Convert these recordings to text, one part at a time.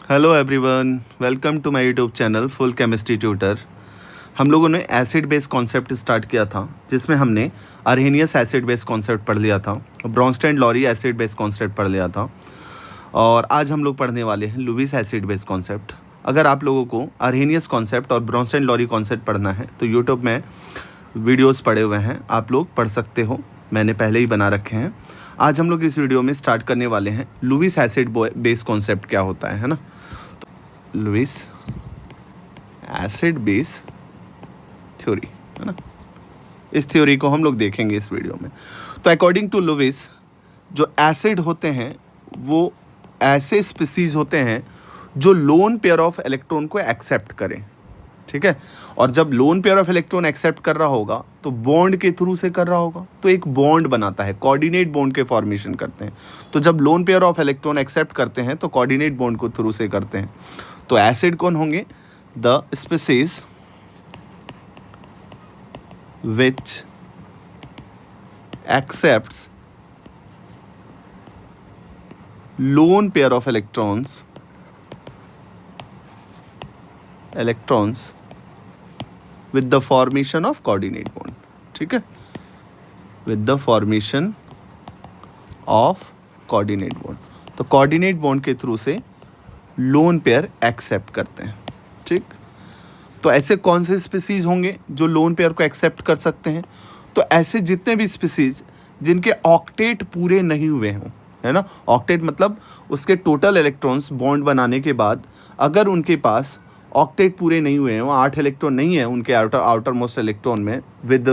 Hello everyone, welcome to my YouTube channel full chemistry tutor. हम लोगों ने acid base concept start किया था, जिसमें हमने अरहेनियस एसिड बेस कॉन्सेप्ट पढ़ लिया था, ब्रोंस्टेन लॉरी एसिड बेस कॉन्सेप्ट पढ़ लिया था और आज हम लोग पढ़ने वाले हैं लुईस एसिड बेस कॉन्सेप्ट। अगर आप लोगों को अरहेनियस कॉन्सेप्ट और ब्रोंस्टेन लॉरी कॉन्सेप्ट पढ़ना है तो यूट्यूब में वीडियोज़ पड़े हुए हैं, आप लोग पढ़ सकते हो, मैंने पहले ही बना रखे हैं। आज हम लोग इस वीडियो में स्टार्ट करने वाले हैं लुईस एसिड बेस कॉन्सेप्ट क्या होता है ना। लुईस एसिड बेस थ्योरी है ना, इस थ्योरी को हम लोग देखेंगे इस वीडियो में। तो अकॉर्डिंग टू लुईस, जो एसिड होते हैं वो ऐसे स्पीसीज होते हैं जो लोन पेयर ऑफ इलेक्ट्रॉन को एक्सेप्ट करें, ठीक है। और जब lone pair of electron accept कर रहा होगा तो बॉन्ड के थ्रू से कर रहा होगा, तो एक बॉन्ड बनाता है, कोऑर्डिनेट बॉन्ड के फॉर्मेशन करते हैं। तो जब lone pair of electron accept करते हैं तो कोऑर्डिनेट बॉन्ड को थ्रू से करते हैं। तो एसिड कौन होंगे? The species which accepts loan pair of electrons with the formation of coordinate bond, ठीक है, with the formation of coordinate bond। तो coordinate bond के थ्रू से लोन पेयर एक्सेप्ट करते हैं, ठीक। तो ऐसे कौन से स्पीसीज होंगे जो लोन पेयर को एक्सेप्ट कर सकते हैं? तो ऐसे जितने भी स्पीसीज जिनके ऑक्टेट पूरे नहीं हुए हों, है ना। ऑक्टेट मतलब उसके टोटल इलेक्ट्रॉन्स बॉन्ड बनाने के बाद अगर उनके पास ऑक्टेट पूरे नहीं हुए हैं, वो 8 इलेक्ट्रॉन नहीं है उनके आउटर मोस्ट इलेक्ट्रॉन में विद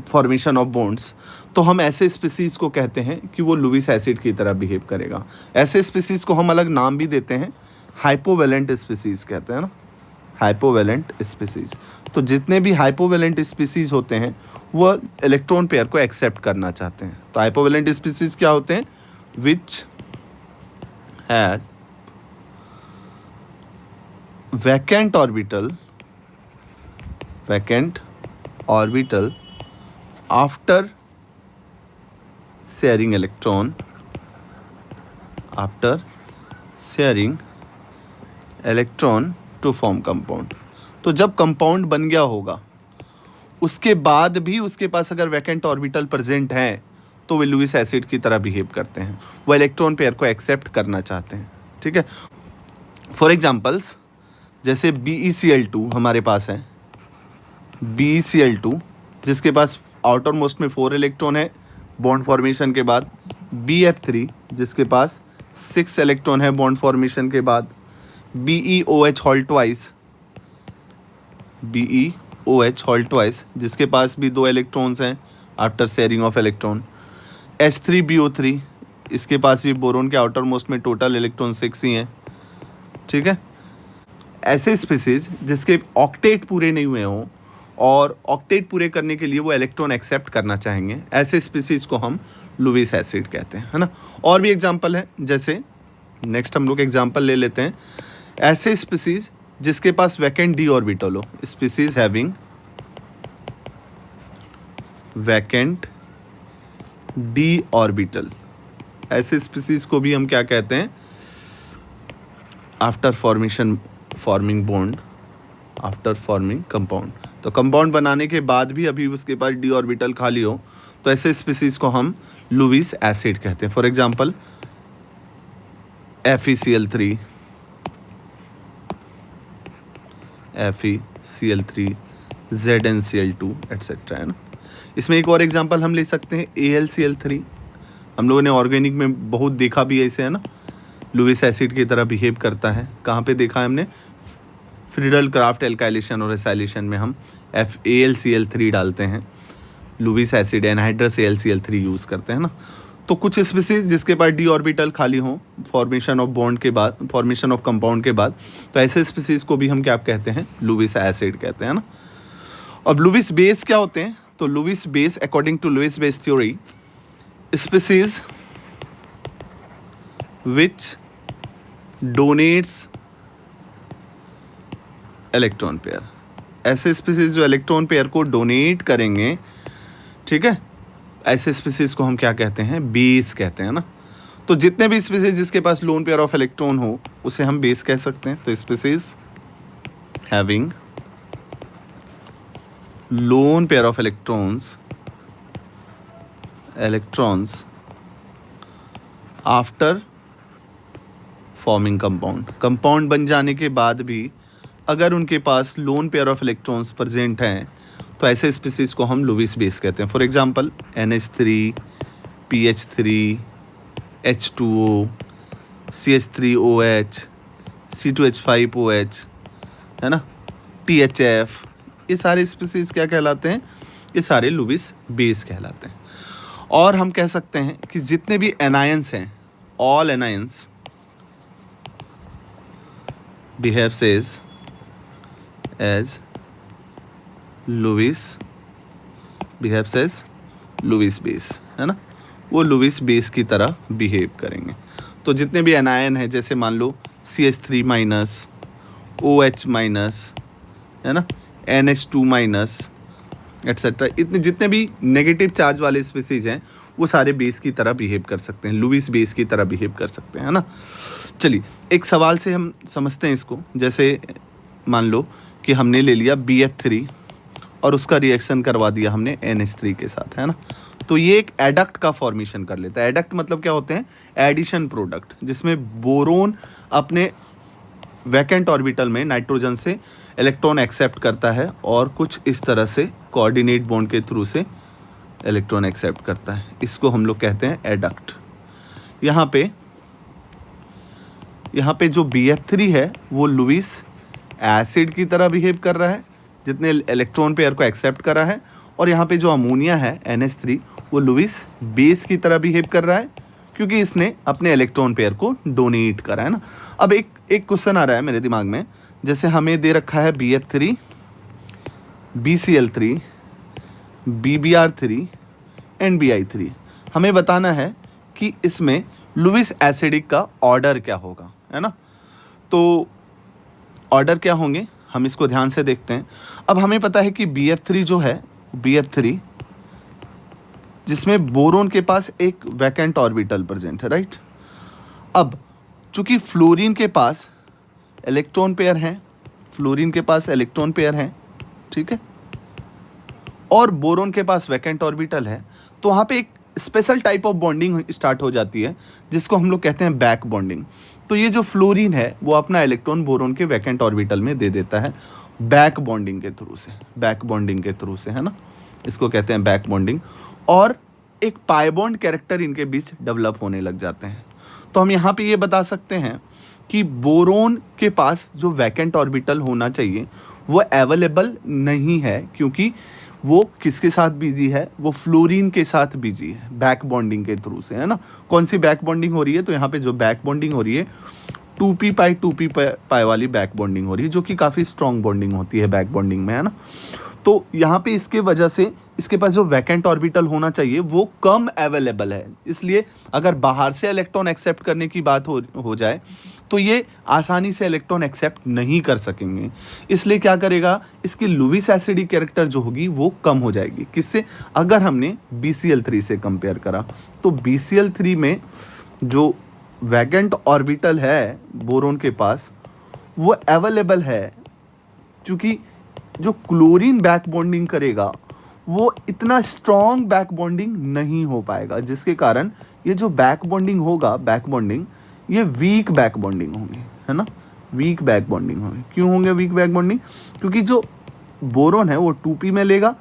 फॉर्मेशन ऑफ बॉन्ड्स, तो हम ऐसे स्पीसीज़ को कहते हैं कि वो लुईस एसिड की तरह बिहेव करेगा। ऐसे स्पीसीज़ को हम अलग नाम भी देते हैं, हाइपोवेलेंट स्पीसीज़ कहते हैं ना, हाइपोवेलेंट स्पीसीज़। तो जितने भी हाइपोवेलेंट स्पीसीज़ होते हैं वो इलेक्ट्रॉन पेयर को एक्सेप्ट करना चाहते हैं। तो हाइपोवेलेंट स्पीसीज़ क्या होते हैं? Which has vacant orbital after sharing electron to form compound। तो जब कंपाउंड बन गया होगा उसके बाद भी उसके पास अगर वैकेंट ऑर्बिटल प्रेजेंट है तो वे लुईस एसिड की तरह बिहेव करते हैं, वो इलेक्ट्रॉन पेयर को एक्सेप्ट करना चाहते हैं, ठीक है। फॉर एग्जाम्पल्स, जैसे BeCl2 हमारे पास है, BeCl2 जिसके पास आउटर मोस्ट में 4 इलेक्ट्रॉन है बॉन्ड फॉर्मेशन के बाद, BF3 जिसके पास 6 इलेक्ट्रॉन है बॉन्ड फॉर्मेशन के बाद, BeOH होल ट्वाइस जिसके पास भी 2 इलेक्ट्रॉन्स हैं after sharing of electron, H3BO3 इसके पास भी बोरोन के आउटर मोस्ट में टोटल इलेक्ट्रॉन 6 ही हैं, ठीक है। ऐसे स्पीसीज जिसके ऑक्टेट पूरे नहीं हुए हों और ऑक्टेट पूरे करने के लिए वो इलेक्ट्रॉन एक्सेप्ट करना चाहेंगे, ऐसे स्पीसीज को हम लुईस एसिड कहते हैं, है ना। और भी एग्जांपल है, जैसे नेक्स्ट हम लोग एग्जांपल ले लेते हैं, ऐसे स्पीसीज जिसके पास वैकेंट डी ऑर्बिटल हो, species having vacant D orbital, ऐसे स्पीसीज को भी हम क्या कहते हैं? After forming bond, after forming compound. तो कंपाउंड बनाने के बाद भी अभी उसके पास डी ऑर्बिटल खाली हो तो ऐसे स्पीसीज को हम लुईस एसिड कहते हैं। For example FeCl3, ZnCl2 etcetera, है ना। इसमें एक और एग्जांपल हम ले सकते हैं AlCl3, हम लोगों ने ऑर्गेनिक में बहुत देखा भी ऐसे, है ना, लुईस एसिड की तरह बिहेव करता है। कहाँ पे देखा है हमने? फ्रीडल क्राफ्ट एल्काइलेशन और एसाइलेशन में हम AlCl3 डालते हैं, Lewis acid anhydrous AlCl3 use करते हैं ना। तो कुछ स्पीसीज जिसके पास डी ऑर्बिटल खाली हो फॉर्मेशन ऑफ बॉन्ड के बाद, फॉर्मेशन ऑफ कंपाउंड के बाद, तो ऐसे स्पीसीज को भी हम क्या कहते हैं? लुईस एसिड कहते हैं ना। अब लुईस बेस क्या होते हैं? तो Lewis base according to Lewis base theory, species which donates electron pair, ऐसे स्पीसीज जो इलेक्ट्रॉन पेयर को डोनेट करेंगे, ठीक है, ऐसे स्पीसीज को हम क्या कहते हैं? बेस कहते हैं ना। तो जितने भी स्पीसीज जिसके पास लोन पेयर ऑफ इलेक्ट्रॉन हो उसे हम बेस कह सकते हैं। तो species having lone pair of electrons after forming compound बन जाने के बाद भी अगर उनके पास lone pair of electrons present हैं तो ऐसे स्पीसीज को हम लुईस बेस कहते हैं। For example NH3, PH3, H2O, CH3OH, C2H5OH, है ना, THF, ये सारे स्पीसीज क्या कहलाते हैं? ये सारे लुईस बेस कहलाते हैं। और हम कह सकते हैं कि जितने भी एनायंस हैं, all anions behaves as Lewis base, है ना, वो लुईस बेस की तरह बिहेव करेंगे। तो जितने भी एनायन है, जैसे मान लो CH3 माइनस, OH माइनस, है ना, NH2 माइनस एट्सेट्रा, इतने जितने भी नेगेटिव चार्ज वाले स्पीसीज हैं वो सारे बेस की तरह बिहेव कर सकते हैं, लुईस बेस की तरह बिहेव कर सकते हैं, है ना। चलिए एक सवाल से हम समझते हैं इसको। जैसे मान लो कि हमने ले लिया BF3 और उसका रिएक्शन करवा दिया हमने NH3 के साथ, है ना, तो ये एक एडक्ट का फॉर्मेशन कर लेता है। एडक्ट मतलब क्या होते हैं? एडिशन प्रोडक्ट, जिसमें बोरोन अपने वैकेंट ऑर्बिटल में नाइट्रोजन से इलेक्ट्रॉन एक्सेप्ट करता है और कुछ इस तरह से कोऑर्डिनेट बॉन्ड के थ्रू से इलेक्ट्रॉन एक्सेप्ट करता है। इसको हम लोग कहते हैं एडक्ट। यहाँ पे जो BF3 है वो लुईस एसिड की तरह बिहेव कर रहा है, जितने इलेक्ट्रॉन पेयर को एक्सेप्ट करा है, और यहाँ पे जो अमोनिया है NH3 वो लुईस बेस की तरह बिहेव कर रहा है क्योंकि इसने अपने इलेक्ट्रॉन पेयर को डोनेट करा है ना। अब एक क्वेश्चन आ रहा है मेरे दिमाग में, जैसे हमें दे रखा है BF3, BCl3, BBr3, NBi3। हमें बताना है कि इसमें लुईस एसिडिक का ऑर्डर क्या होगा, है ना। तो ऑर्डर क्या होंगे हम इसको ध्यान से देखते हैं। अब हमें पता है कि BF3 जो है, BF3 जिसमें बोरोन के पास एक वैकेंट ऑर्बिटल प्रेजेंट है, राइट। अब चूंकि फ्लोरीन के पास इलेक्ट्रॉन पेयर हैं, ठीक है, और बोरोन के पास वैकेंट ऑर्बिटल है, तो वहाँ पे एक special type of bonding start हो जाती है जिसको हम लोग कहते हैं बैक बॉन्डिंग। तो ये जो फ्लोरीन है वो अपना इलेक्ट्रॉन बोरोन के वैकेंट ऑर्बिटल में दे देता है बैक बॉन्डिंग के थ्रू से, है ना, इसको कहते हैं बैक बॉन्डिंग। और एक पाई बॉन्ड कैरेक्टर इनके बीच डेवलप होने लग जाते हैं। तो हम यहाँ पे ये बता सकते हैं कि बोरोन के पास जो वैकेंट ऑर्बिटल होना चाहिए वो अवेलेबल नहीं है, क्योंकि वो किसके साथ बिजी है? वो फ्लोरीन के साथ बिजी है बैक बॉन्डिंग के थ्रू से, है ना। कौन सी बैक बॉन्डिंग हो रही है? तो यहाँ पे जो बैक बॉन्डिंग हो रही है 2p पाई वाली बैक बॉन्डिंग हो रही है, जो कि काफ़ी स्ट्रॉन्ग बॉन्डिंग होती है बैक बॉन्डिंग में, है ना। तो यहाँ पे इसके वजह से इसके पास जो वैकेंट ऑर्बिटल होना चाहिए वो कम अवेलेबल है। इसलिए अगर बाहर से इलेक्ट्रॉन एक्सेप्ट करने की बात हो जाए तो ये आसानी से इलेक्ट्रॉन एक्सेप्ट नहीं कर सकेंगे। इसलिए क्या करेगा, इसकी लुईस एसिडिक कैरेक्टर जो होगी वो कम हो जाएगी। किससे? अगर हमने BCl3 से कंपेयर करा तो BCl3 में जो वैकेंट ऑर्बिटल है बोरोन के पास वो अवेलेबल है, क्योंकि जो क्लोरीन बैक बॉन्डिंग करेगा वो इतना स्ट्रॉन्ग बैक बॉन्डिंग नहीं हो पाएगा, जिसके कारण ये जो बैक बॉन्डिंग ये वीक बैक बॉन्डिंग होंगे, है ना, वीक बैक बॉन्डिंग होंगे। क्यों होंगे वीक बैक बॉन्डिंग? क्योंकि जो बोरोन है वो 2p में लेगा,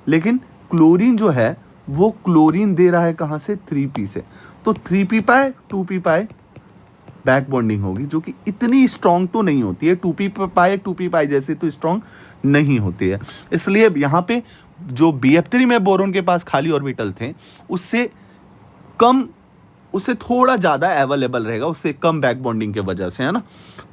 लेकिन क्लोरीन जो है वो क्लोरीन दे रहा है कहाँ से? 3p से। तो 3p पाई 2p पाई बैक बॉन्डिंग होगी, जो कि इतनी स्ट्रॉन्ग तो नहीं होती है। 2p पाई जैसे तो स्ट्रॉन्ग नहीं होती है। इसलिए यहाँ पे जो BF3 में बोरोन के पास खाली ऑर्बिटल थे उससे थोड़ा ज़्यादा अवेलेबल रहेगा, उससे कम बैक बॉन्डिंग के वजह से, है ना।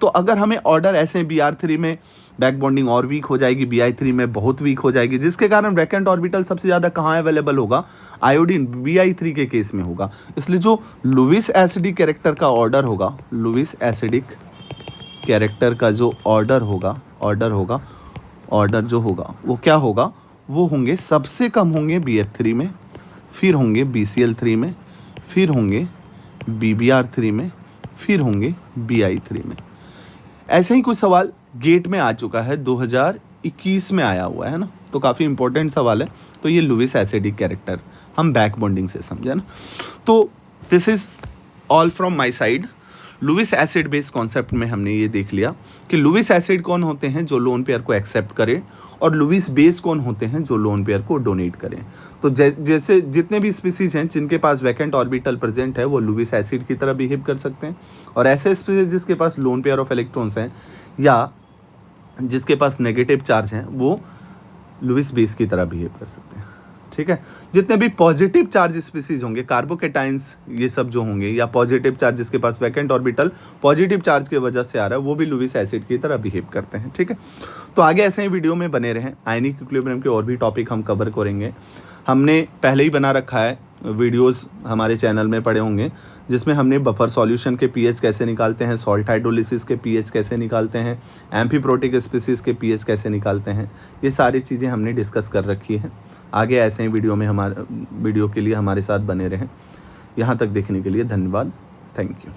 तो अगर हमें ऑर्डर ऐसे BR3 में बैक बॉन्डिंग और वीक हो जाएगी, BI3 में बहुत वीक हो जाएगी, जिसके कारण वैकेंट ऑर्बिटल सबसे ज़्यादा कहाँ अवेलेबल होगा? आयोडीन BI3 के केस में होगा। इसलिए जो लुईस एसिडिक कैरेक्टर का ऑर्डर होगा, लुईस एसिडिक कैरेक्टर का जो ऑर्डर जो होगा वो क्या होगा? वो होंगे सबसे कम होंगे BF3 में, फिर होंगे BCl3 में, फिर होंगे BBr3 में, फिर होंगे BI3 में। ऐसे ही कुछ सवाल गेट में आ चुका है, 2021 में आया हुआ है ना, तो काफ़ी इंपॉर्टेंट सवाल है। तो ये लुईस एसिडिक कैरेक्टर हम बैक बॉन्डिंग से समझे ना। तो this is all from my side. Lewis acid based concept में हमने ये देख लिया कि लुईस एसिड कौन होते हैं जो लोन पेयर को एक्सेप्ट करें, और लुईस बेस कौन होते हैं जो लोन पेयर को डोनेट करें। तो जैसे जितने भी स्पीसीज हैं जिनके पास वैकेंट ऑर्बिटल प्रेजेंट है वो लुईस एसिड की तरह बिहेव कर सकते हैं, और ऐसे स्पीसीज जिसके पास लोन पेयर ऑफ इलेक्ट्रॉन्स हैं या जिसके पास नेगेटिव चार्ज हैं वो लुईस बेस की तरह बिहेव कर सकते हैं। ठीक है, जितने भी पॉजिटिव चार्ज स्पीसीज होंगे, कार्बोकेटाइंस ये सब जो होंगे, या पॉजिटिव चार्ज जिसके पास वैकेंट ऑर्बिटल पॉजिटिव चार्ज की वजह से आ रहा है, वो भी लुईस एसिड की तरह बिहेव करते हैं। ठीक है, तो आगे ऐसे ही वीडियो में बने रहें। आयनिक इक्विलिब्रियम के और भी टॉपिक हम कवर करेंगे। हमने पहले ही बना रखा है वीडियोस, हमारे चैनल में पड़े होंगे, जिसमें हमने बफर सॉल्यूशन के पीएच कैसे निकालते हैं, सॉल्ट हाइड्रोलिसिस के पीएच कैसे निकालते हैं, एम्फीप्रोटिक स्पीसीज के पीएच कैसे निकालते हैं, ये सारी चीज़ें हमने डिस्कस कर रखी हैं। आगे ऐसे ही वीडियो के लिए हमारे साथ बने रहें। यहाँ तक देखने के लिए धन्यवाद। Thank you.